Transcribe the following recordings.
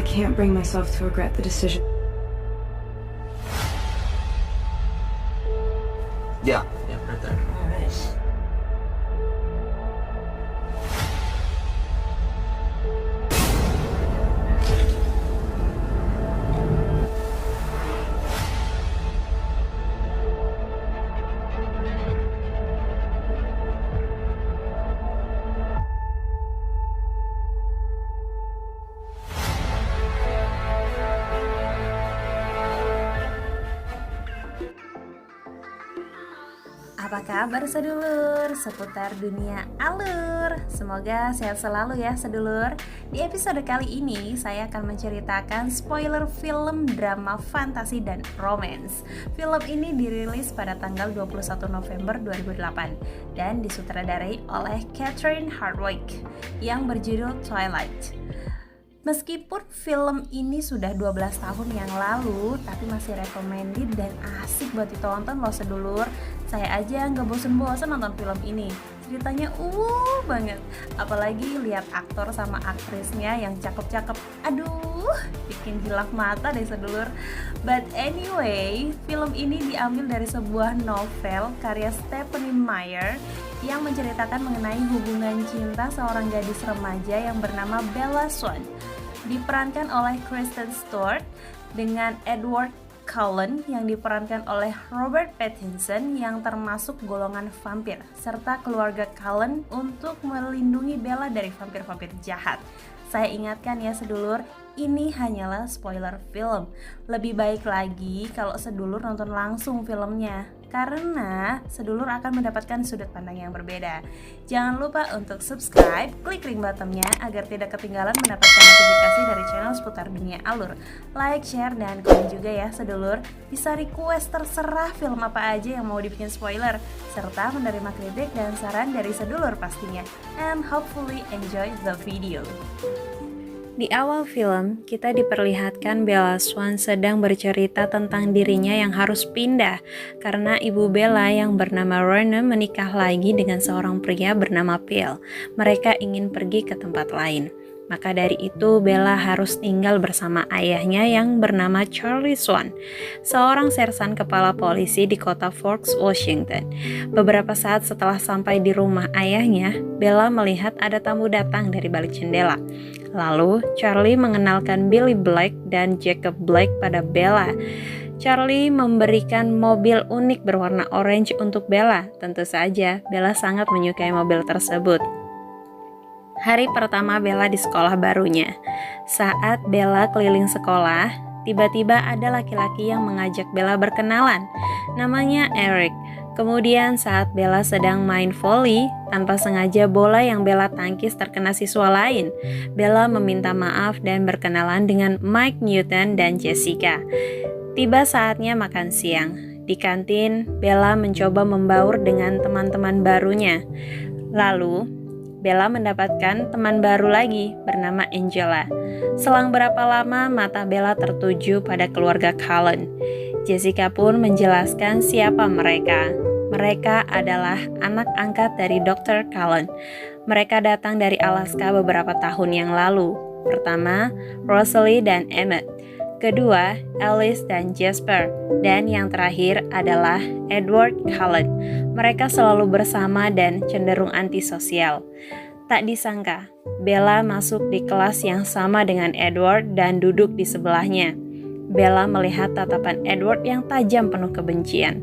can't bring myself to regret the decision. Yeah, right there. All right. Apa kabar sedulur seputar dunia alur? Semoga sehat selalu ya sedulur. Di episode kali ini saya akan menceritakan spoiler film drama fantasi dan romance. Film ini dirilis pada tanggal 21 November 2008 dan disutradarai oleh Catherine Hardwicke yang berjudul Twilight. Meskipun film ini sudah 12 tahun yang lalu, tapi masih recommended dan asik buat ditonton loh sedulur. Saya aja nggak bosen-bosen nonton film ini. Ceritanya banget. Apalagi lihat aktor sama aktrisnya yang cakep-cakep. Aduh, bikin hilaf mata deh sedulur. But anyway, film ini diambil dari sebuah novel karya Stephenie Meyer yang menceritakan mengenai hubungan cinta seorang gadis remaja yang bernama Bella Swan, diperankan oleh Kristen Stewart dengan Edward Cullen yang diperankan oleh Robert Pattinson yang termasuk golongan vampir, serta keluarga Cullen untuk melindungi Bella dari vampir-vampir jahat. Saya ingatkan ya sedulur, ini hanyalah spoiler film. Lebih baik lagi kalau sedulur nonton langsung filmnya, karena sedulur akan mendapatkan sudut pandang yang berbeda. Jangan lupa untuk subscribe, klik ring buttonnya agar tidak ketinggalan mendapatkan notifikasi dari channel seputar dunia alur. Like, share, dan komen juga ya sedulur. Bisa request terserah film apa aja yang mau dibikin spoiler, serta menerima kritik dan saran dari sedulur pastinya. And hopefully enjoy the video. Di awal film, kita diperlihatkan Bella Swan sedang bercerita tentang dirinya yang harus pindah karena ibu Bella yang bernama Rona menikah lagi dengan seorang pria bernama Phil. Mereka ingin pergi ke tempat lain. Maka dari itu Bella harus tinggal bersama ayahnya yang bernama Charlie Swan, seorang sersan kepala polisi di kota Forks, Washington. Beberapa saat setelah sampai di rumah ayahnya, Bella melihat ada tamu datang dari balik jendela. Lalu Charlie mengenalkan Billy Black dan Jacob Black pada Bella. Charlie memberikan mobil unik berwarna orange untuk Bella. Tentu saja Bella sangat menyukai mobil tersebut. Hari pertama Bella di sekolah barunya. Saat Bella keliling sekolah, tiba-tiba ada laki-laki yang mengajak Bella berkenalan. Namanya Eric. Kemudian saat Bella sedang main volley, tanpa sengaja bola yang Bella tangkis terkena siswa lain. Bella meminta maaf dan berkenalan dengan Mike Newton dan Jessica. Tiba saatnya makan siang. Di kantin, Bella mencoba membaur dengan teman-teman barunya. Lalu Bella mendapatkan teman baru lagi bernama Angela. Selang berapa lama mata Bella tertuju pada keluarga Cullen. Jessica pun menjelaskan siapa mereka. Mereka adalah anak angkat dari Dr. Cullen. Mereka datang dari Alaska beberapa tahun yang lalu. Pertama, Rosalie dan Emmett. Kedua, Alice dan Jasper. Dan yang terakhir adalah Edward Cullen. Mereka selalu bersama dan cenderung antisosial. Tak disangka, Bella masuk di kelas yang sama dengan Edward dan duduk di sebelahnya. Bella melihat tatapan Edward yang tajam penuh kebencian.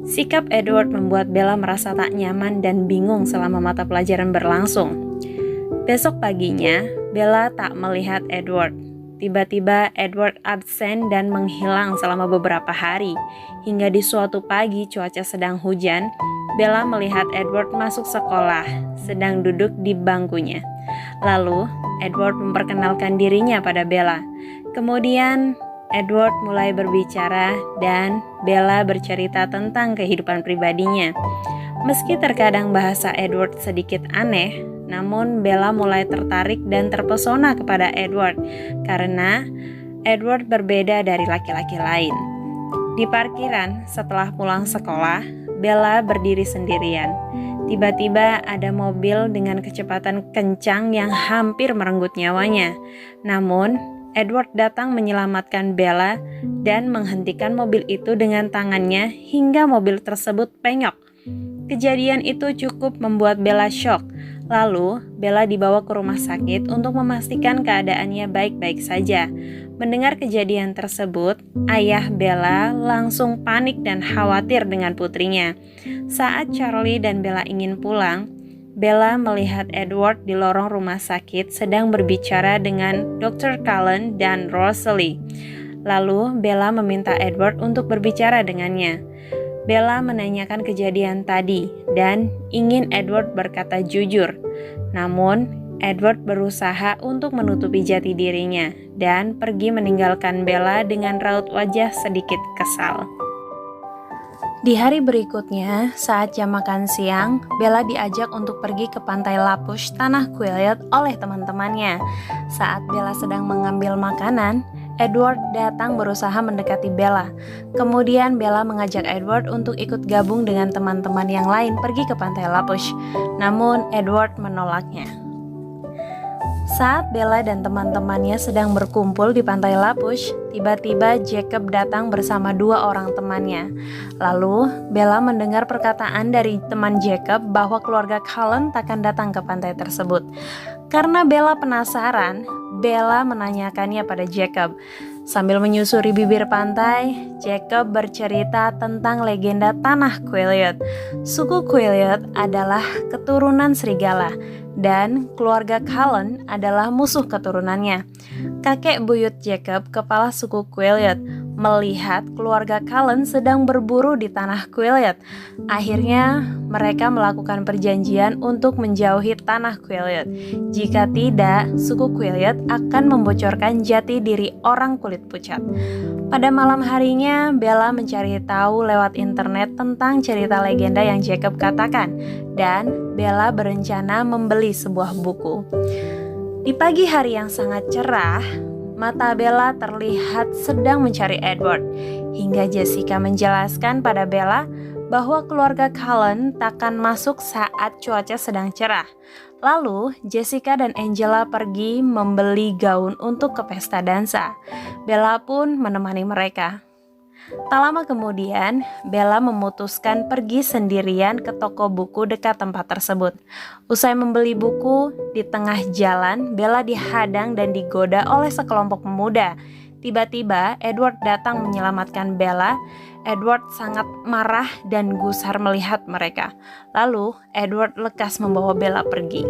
Sikap Edward membuat Bella merasa tak nyaman dan bingung selama mata pelajaran berlangsung. Besok paginya, Bella tak melihat Edward. Tiba-tiba Edward absen dan menghilang selama beberapa hari. Hingga di suatu pagi cuaca sedang hujan, Bella melihat Edward masuk sekolah, sedang duduk di bangkunya. Lalu, Edward memperkenalkan dirinya pada Bella. Kemudian, Edward mulai berbicara dan Bella bercerita tentang kehidupan pribadinya. Meski terkadang bahasa Edward sedikit aneh, namun Bella mulai tertarik dan terpesona kepada Edward karena Edward berbeda dari laki-laki lain. Di parkiran, setelah pulang sekolah, Bella berdiri sendirian. Tiba-tiba ada mobil dengan kecepatan kencang yang hampir merenggut nyawanya. Namun, Edward datang menyelamatkan Bella dan menghentikan mobil itu dengan tangannya hingga mobil tersebut penyok. Kejadian itu cukup membuat Bella syok. Lalu, Bella dibawa ke rumah sakit untuk memastikan keadaannya baik-baik saja. Mendengar kejadian tersebut, ayah Bella langsung panik dan khawatir dengan putrinya. Saat Charlie dan Bella ingin pulang, Bella melihat Edward di lorong rumah sakit sedang berbicara dengan Dr. Cullen dan Rosalie. Lalu, Bella meminta Edward untuk berbicara dengannya. Bella menanyakan kejadian tadi dan ingin Edward berkata jujur. Namun, Edward berusaha untuk menutupi jati dirinya dan pergi meninggalkan Bella dengan raut wajah sedikit kesal. Di hari berikutnya, saat jam makan siang, Bella diajak untuk pergi ke pantai Lapush, Tanah Quileute oleh teman-temannya. Saat Bella sedang mengambil makanan, Edward datang berusaha mendekati Bella. Kemudian Bella mengajak Edward untuk ikut gabung dengan teman-teman yang lain pergi ke pantai Lapush. Namun Edward menolaknya. Saat Bella dan teman-temannya sedang berkumpul di pantai Lapush, tiba-tiba Jacob datang bersama 2 orang temannya. Lalu Bella mendengar perkataan dari teman Jacob bahwa keluarga Cullen takkan datang ke pantai tersebut. Karena Bella penasaran, Bella menanyakannya pada Jacob. Sambil menyusuri bibir pantai, Jacob bercerita tentang legenda Tanah Quileute. Suku Quileute adalah keturunan serigala dan keluarga Cullen adalah musuh keturunannya. Kakek buyut Jacob, kepala suku Quileute, melihat keluarga Cullen sedang berburu di Tanah Quileute. Akhirnya mereka melakukan perjanjian untuk menjauhi Tanah Quileute. Jika tidak, suku Quileute akan membocorkan jati diri orang kulit pucat. Pada malam harinya, Bella mencari tahu lewat internet tentang cerita legenda yang Jacob katakan, dan Bella berencana membeli sebuah buku. Di pagi hari yang sangat cerah, mata Bella terlihat sedang mencari Edward, hingga Jessica menjelaskan pada Bella bahwa keluarga Cullen takkan masuk saat cuaca sedang cerah. Lalu, Jessica dan Angela pergi membeli gaun untuk ke pesta dansa. Bella pun menemani mereka. Tak lama kemudian, Bella memutuskan pergi sendirian ke toko buku dekat tempat tersebut. Usai membeli buku, di tengah jalan, Bella dihadang dan digoda oleh sekelompok pemuda. Tiba-tiba, Edward datang menyelamatkan Bella. Edward sangat marah dan gusar melihat mereka. Lalu, Edward lekas membawa Bella pergi.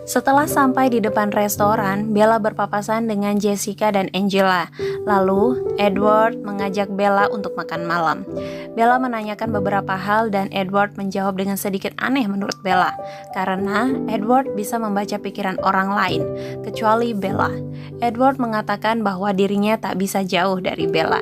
Setelah sampai di depan restoran, Bella berpapasan dengan Jessica dan Angela. Lalu, Edward mengajak Bella untuk makan malam. Bella menanyakan beberapa hal dan Edward menjawab dengan sedikit aneh menurut Bella, karena Edward bisa membaca pikiran orang lain, kecuali Bella. Edward mengatakan bahwa dirinya tak bisa jauh dari Bella.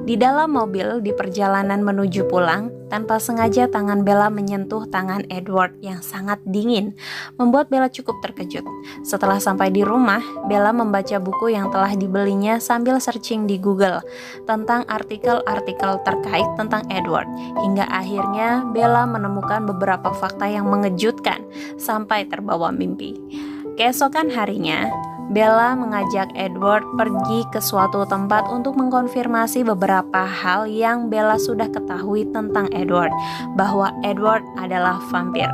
Di dalam mobil di perjalanan menuju pulang, tanpa sengaja tangan Bella menyentuh tangan Edward yang sangat dingin, membuat Bella cukup terkejut. Setelah sampai di rumah, Bella membaca buku yang telah dibelinya sambil searching di Google tentang artikel-artikel terkait tentang Edward. Hingga akhirnya Bella menemukan beberapa fakta yang mengejutkan sampai terbawa mimpi. Keesokan harinya, Bella mengajak Edward pergi ke suatu tempat untuk mengkonfirmasi beberapa hal yang Bella sudah ketahui tentang Edward, bahwa Edward adalah vampir.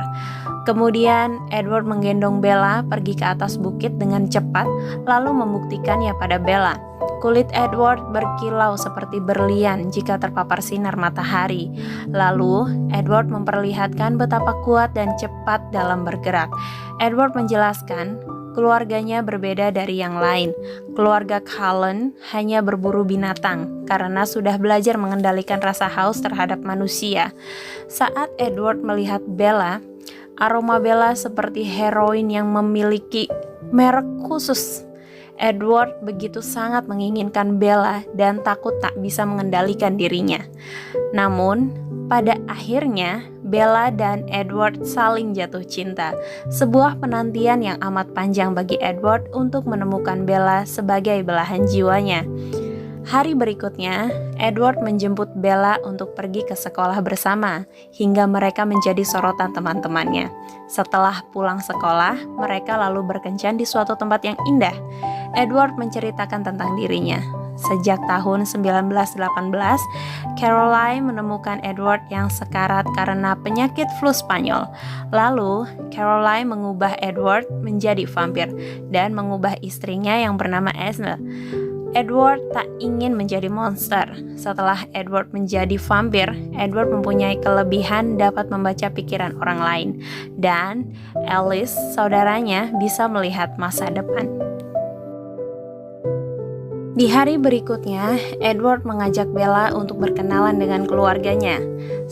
Kemudian Edward menggendong Bella pergi ke atas bukit dengan cepat, lalu membuktikannya pada Bella. Kulit Edward berkilau seperti berlian jika terpapar sinar matahari. Lalu Edward memperlihatkan betapa kuat dan cepat dalam bergerak. Edward menjelaskan keluarganya berbeda dari yang lain. Keluarga Cullen hanya berburu binatang karena sudah belajar mengendalikan rasa haus terhadap manusia. Saat Edward melihat Bella, aroma Bella seperti heroin yang memiliki merek khusus. Edward begitu sangat menginginkan Bella dan takut tak bisa mengendalikan dirinya. Namun, pada akhirnya Bella dan Edward saling jatuh cinta. Sebuah penantian yang amat panjang bagi Edward untuk menemukan Bella sebagai belahan jiwanya. Hari berikutnya, Edward menjemput Bella untuk pergi ke sekolah bersama, hingga mereka menjadi sorotan teman-temannya. Setelah pulang sekolah, mereka lalu berkencan di suatu tempat yang indah. Edward menceritakan tentang dirinya. Sejak tahun 1918, Caroline menemukan Edward yang sekarat karena penyakit flu Spanyol. Lalu, Caroline mengubah Edward menjadi vampir dan mengubah istrinya yang bernama Esme. Edward tak ingin menjadi monster. Setelah Edward menjadi vampir, Edward mempunyai kelebihan dapat membaca pikiran orang lain. Dan Alice, saudaranya, bisa melihat masa depan. Di hari berikutnya, Edward mengajak Bella untuk berkenalan dengan keluarganya.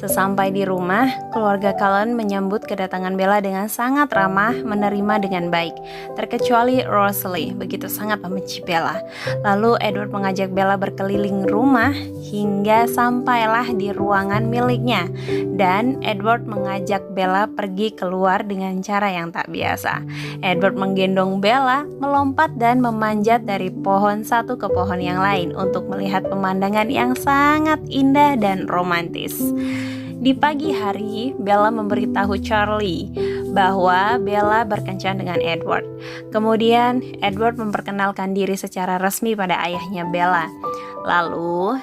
Sesampai di rumah, keluarga Cullen menyambut kedatangan Bella dengan sangat ramah, menerima dengan baik. Terkecuali Rosalie, begitu sangat membenci Bella. Lalu Edward mengajak Bella berkeliling rumah hingga sampailah di ruangan miliknya. Dan Edward mengajak Bella pergi keluar dengan cara yang tak biasa. Edward menggendong Bella, melompat dan memanjat dari pohon satu ke pohon yang lain untuk melihat pemandangan yang sangat indah dan romantis. Di pagi hari, Bella memberitahu Charlie bahwa Bella berkencan dengan Edward. Kemudian, Edward memperkenalkan diri secara resmi pada ayahnya Bella. Lalu,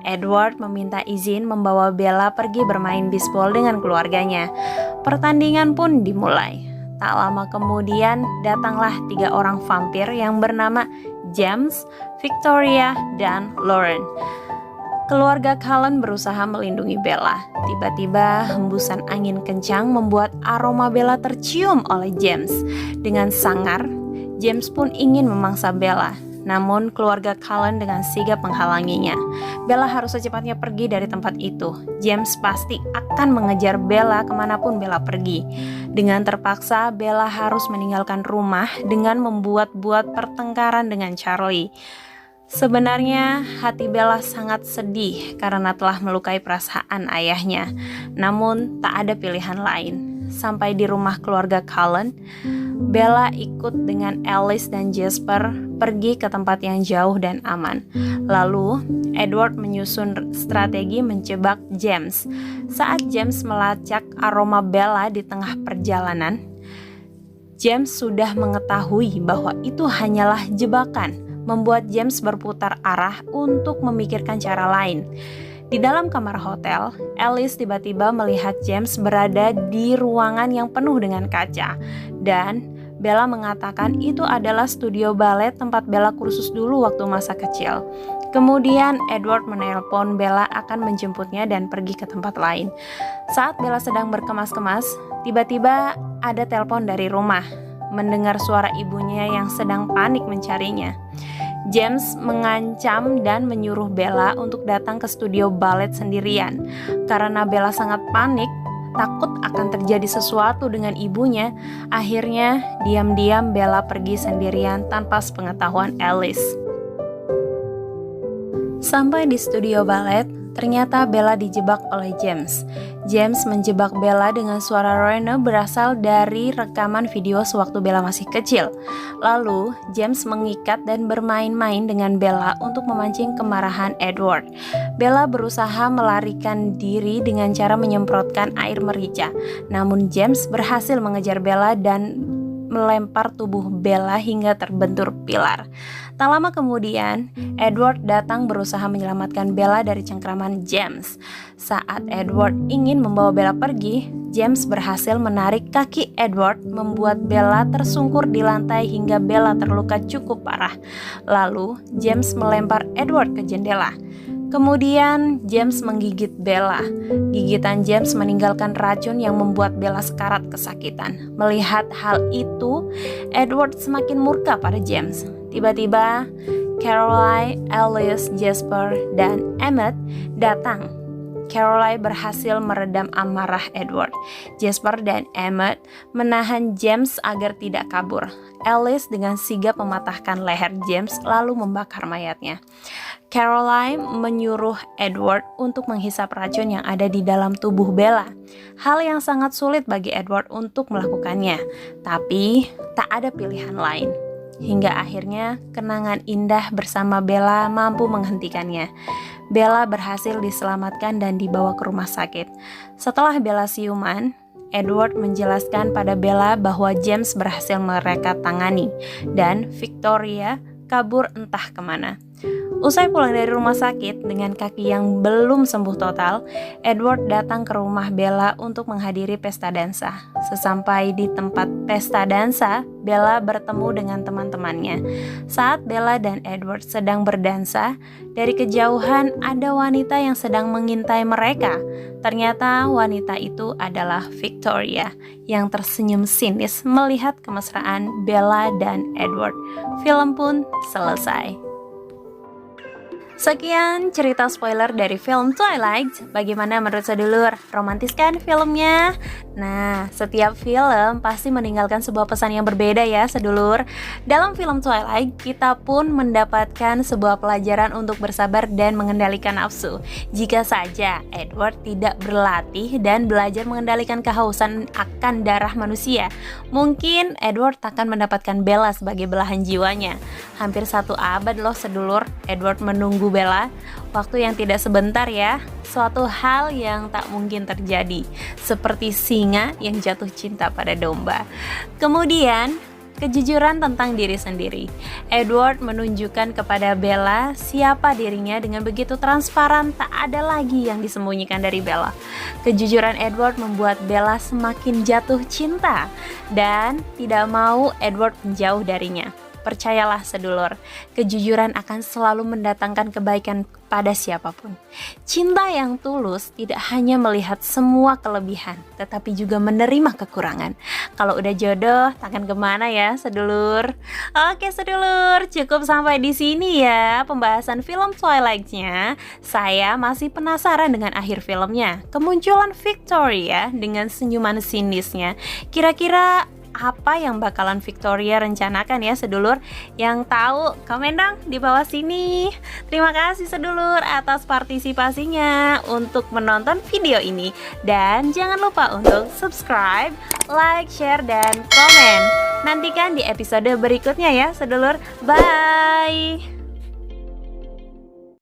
Edward meminta izin membawa Bella pergi bermain bisbol dengan keluarganya. Pertandingan pun dimulai. Tak lama kemudian, datanglah 3 orang vampir yang bernama James, Victoria, dan Lauren. Keluarga Cullen berusaha melindungi Bella. Tiba-tiba hembusan angin kencang membuat aroma Bella tercium oleh James. Dengan sangar, James pun ingin memangsa Bella. Namun keluarga Cullen dengan sigap menghalanginya. Bella harus secepatnya pergi dari tempat itu. James pasti akan mengejar Bella kemanapun Bella pergi. Dengan terpaksa, Bella harus meninggalkan rumah dengan membuat-buat pertengkaran dengan Charlie. Sebenarnya hati Bella sangat sedih karena telah melukai perasaan ayahnya. Namun tak ada pilihan lain. Sampai di rumah keluarga Cullen, Bella ikut dengan Alice dan Jasper pergi ke tempat yang jauh dan aman. Lalu, Edward menyusun strategi menjebak James. Saat James melacak aroma Bella di tengah perjalanan, James sudah mengetahui bahwa itu hanyalah jebakan, membuat James berputar arah untuk memikirkan cara lain. Di dalam kamar hotel, Alice tiba-tiba melihat James berada di ruangan yang penuh dengan kaca. Dan Bella mengatakan itu adalah studio balet tempat Bella kursus dulu waktu masa kecil. Kemudian Edward menelpon Bella akan menjemputnya dan pergi ke tempat lain. Saat Bella sedang berkemas-kemas, tiba-tiba ada telepon dari rumah. Mendengar suara ibunya yang sedang panik mencarinya. James mengancam dan menyuruh Bella untuk datang ke studio balet sendirian. Karena Bella sangat panik, takut akan terjadi sesuatu dengan ibunya, akhirnya diam-diam Bella pergi sendirian tanpa sepengetahuan Alice. Sampai di studio balet, ternyata Bella dijebak oleh James. James menjebak Bella dengan suara Rene berasal dari rekaman video sewaktu Bella masih kecil. Lalu, James mengikat dan bermain-main dengan Bella untuk memancing kemarahan Edward. Bella berusaha melarikan diri dengan cara menyemprotkan air merica. Namun James berhasil mengejar Bella dan melempar tubuh Bella hingga terbentur pilar. Tak lama kemudian, Edward datang berusaha menyelamatkan Bella dari cengkraman James. Saat Edward ingin membawa Bella pergi, James berhasil menarik kaki Edward, membuat Bella tersungkur di lantai hingga Bella terluka cukup parah. Lalu, James melempar Edward ke jendela. Kemudian James menggigit Bella. Gigitan James meninggalkan racun yang membuat Bella sekarat kesakitan. Melihat hal itu, Edward semakin murka pada James. Tiba-tiba, Caroline, Alice, Jasper, dan Emmett datang. Caroline berhasil meredam amarah Edward. Jasper dan Emmett menahan James agar tidak kabur. Alice dengan sigap mematahkan leher James lalu membakar mayatnya. Caroline menyuruh Edward untuk menghisap racun yang ada di dalam tubuh Bella. Hal yang sangat sulit bagi Edward untuk melakukannya, tapi tak ada pilihan lain. Hingga akhirnya kenangan indah bersama Bella mampu menghentikannya. Bella berhasil diselamatkan dan dibawa ke rumah sakit. Setelah Bella siuman, Edward menjelaskan pada Bella bahwa James berhasil mereka tangani dan Victoria kabur entah kemana. Usai pulang dari rumah sakit dengan kaki yang belum sembuh total, Edward datang ke rumah Bella untuk menghadiri pesta dansa. Sesampai di tempat pesta dansa, Bella bertemu dengan teman-temannya. Saat Bella dan Edward sedang berdansa, dari kejauhan ada wanita yang sedang mengintai mereka. Ternyata wanita itu adalah Victoria yang tersenyum sinis melihat kemesraan Bella dan Edward. Film pun selesai. Sekian cerita spoiler dari film Twilight. Bagaimana menurut sedulur? Romantis kan filmnya? Nah, setiap film pasti meninggalkan sebuah pesan yang berbeda ya sedulur. Dalam film Twilight, kita pun mendapatkan sebuah pelajaran untuk bersabar dan mengendalikan nafsu. Jika saja Edward tidak berlatih dan belajar mengendalikan kehausan akan darah manusia, mungkin Edward akan mendapatkan Bella sebagai belahan jiwanya. Hampir 1 abad loh sedulur Edward menunggu Bella, waktu yang tidak sebentar ya, suatu hal yang tak mungkin terjadi, seperti singa yang jatuh cinta pada domba. Kemudian, kejujuran tentang diri sendiri. Edward menunjukkan kepada Bella siapa dirinya dengan begitu transparan, tak ada lagi yang disembunyikan dari Bella. Kejujuran Edward membuat Bella semakin jatuh cinta dan tidak mau Edward menjauh darinya. Percayalah sedulur, kejujuran akan selalu mendatangkan kebaikan pada siapapun. Cinta yang tulus tidak hanya melihat semua kelebihan, tetapi juga menerima kekurangan. Kalau udah jodoh, takkan kemana ya sedulur? Oke sedulur, cukup sampai di sini ya pembahasan film Twilight-nya. Saya masih penasaran dengan akhir filmnya. Kemunculan Victoria dengan senyuman sinisnya. Kira-kira apa yang bakalan Victoria rencanakan ya sedulur? Yang tahu komen dong di bawah sini. Terima kasih sedulur atas partisipasinya untuk menonton video ini. Dan jangan lupa untuk subscribe, like, share, dan komen. Nantikan di episode berikutnya ya sedulur. Bye.